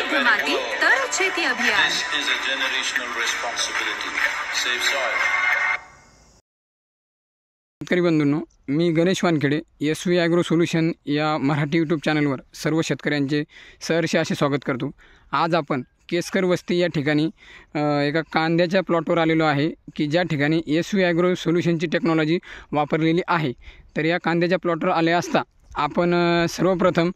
समृद्ध माती तर शेती अभियान. This is a generational responsibility. Save soil. शेतकरी बंधूंनो, मी Ganesh Wankhede SV agro solution या मराठी यूट्यूब चॅनलवर सर्व शेतकऱ्यांचे सहर्ष असे स्वागत करतो. आज आपण केसकर वस्ती या ठिकाणी एका कांद्याच्या प्लॉटवर आलेलो आहे की ज्या ठिकाणी SV ॲग्रो सोल्युशनची टेक्नॉलॉजी वापरलेली आहे. तर या कांद्याच्या प्लॉटवर आले असता आपण सर्वप्रथम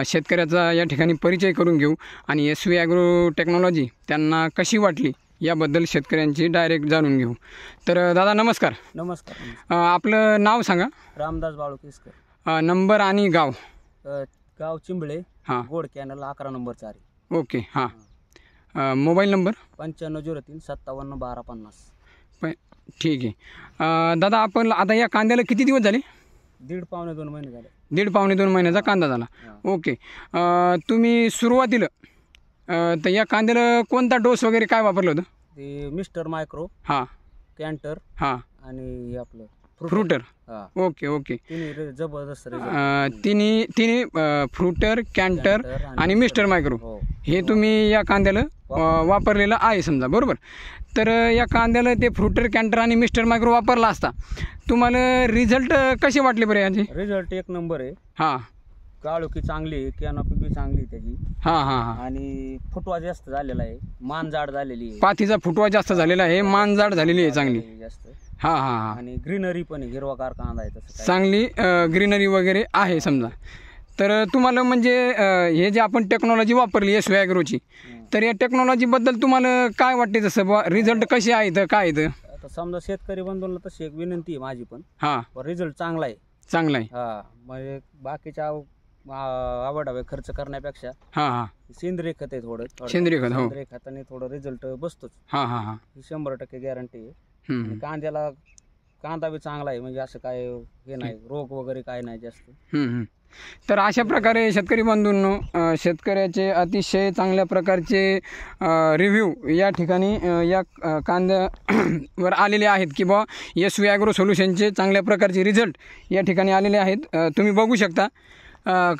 शेतकऱ्याचा या ठिकाणी परिचय करून घेऊ आणि SV ॲग्रो टेक्नॉलॉजी त्यांना कशी वाटली याबद्दल शेतकऱ्यांची डायरेक्ट जाणून घेऊ. तर दादा नमस्कार. नमस्कार. आपलं नाव सांगा. रामदास बाळू केसकर. नंबर आणि गाव. गाव चिंबळे. हां. गोड कॅनल 11 नंबर 4. ओके. हां. Mobile number 9503 57 12 50. ठीक आहे. दादा आपण आता या कांद्याला किती दिवस झाले? 1.5-2 महिने झाले. 1.5-2 महिन्याचा कांदा झाला. ओके. तुम्ही सुरुवातीला तर या कांद्याला कोणता डोस वगैरे काय वापरलं होतं? ते मिस्टर मायक्रो. हां. कॅन्टर. हां. आणि आपलं फ्रुटर. हां. Okay okay. तिन्ही जबरदस्त result. तिन्ही फ्रुटर, कॅन्टर आणि मिस्टर मायक्रो हो. हे तुम्ही या कांद्याला वापरलेलं आहे समजा, बरोबर. तर या कांद्याला ते फ्रुटर, कॅन्टर आणि मिस्टर मायक्रो वापरला असता तुम्हाला रिझल्ट कसे वाटले बरं याचे? रिझल्ट एक नंबर आहे. हां. काळोखी चांगली आहे, कॅनोपी बी चांगली आहे त्याची. हां हां हां. आणि फुटवा जास्त झालेला आहे, मान जाड झालेली आहे, पातीचा फुटवा जास्त झालेला आहे, मान जाड झालेली आहे चांगली. जास्त. हां हां हां. आणि ग्रीनरी पण आहे, हिरवागार कांदा आहे तसं. चांगली ग्रीनरी वगैरे आहे समजा. तर तुम्हाला म्हणजे हे जे आपण टेक्नॉलॉजी वापरली SV ॲग्रोची, तर या टेक्नॉलॉजीबद्दल तुम्हाला काय वाटते? जसं बा रिझल्ट कसे आहेत, काय आहेत? आता समजा शेतकरी बंधूंना तशी एक विनंती आहे माझी पण. हां. रिझल्ट चांगला आहे. चांगला आहे. हा, म्हणजे बाकीच्या आवडावे खर्च करण्यापेक्षा हां हां. सेंद्रिय खत आहे थोडं. सेंद्रिय खत. हो. सेंद्रिय खताने थोडं रिझल्ट बसतोच. हां हां हां. ही 100% गॅरंटी आहे. हं. आणि कांद्याला कांदा बी चांगला आहे, म्हणजे असं काय हे नाही, रोग वगैरे काय नाही जास्त. तर अशा प्रकारे शेतकरी बंधूंनो, शेतकऱ्याचे अतिशय चांगल्या प्रकारचे रिव्ह्यू या ठिकाणी या कांद्यावर आलेले आहेत की बा SV ॲग्रो सोल्युशनचे चांगल्या प्रकारचे रिझल्ट या ठिकाणी आलेले आहेत. तुम्ही बघू शकता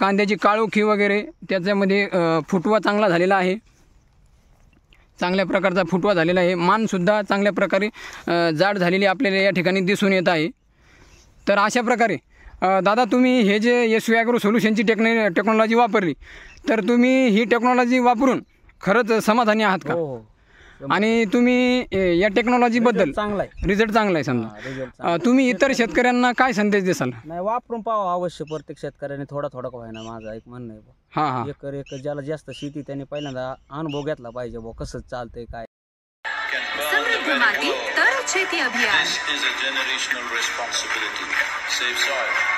कांद्याची काळोखी वगैरे, त्याच्यामध्ये फुटवा चांगला झालेला आहे, चांगल्या प्रकारचा फुटवा झालेला आहे, मानसुद्धा चांगल्या प्रकारे जाड झालेली आपल्याला या ठिकाणी दिसून येत आहे. तर अशा प्रकारे दादा तुम्ही हे जे SV ॲग्रो सोल्युशनची टेक्नॉलॉजी वापरली, तर तुम्ही ही टेक्नॉलॉजी वापरून खरंच समाधानी आहात का? हो. आणि तुम्ही या टेक्नॉलॉजीबद्दल चांगला आहे. रिझल्ट चांगला आहे समजा. रिझल्ट तुम्ही इतर शेतकऱ्यांना काय संदेश देसाल? नाही, वापरून पाहावं अवश्य प्रत्येक शेतकऱ्याने थोडा थोडा का होईना, माझं एक म्हणणं आहे. हां हां. एकर ज्याला जास्त शेती त्याने पहिल्यांदा अनुभव घेतला पाहिजे बुवा, कसं चालतंय काय. समृद्ध माती तर शेती अभियान. This is a generational responsibility. Save soil.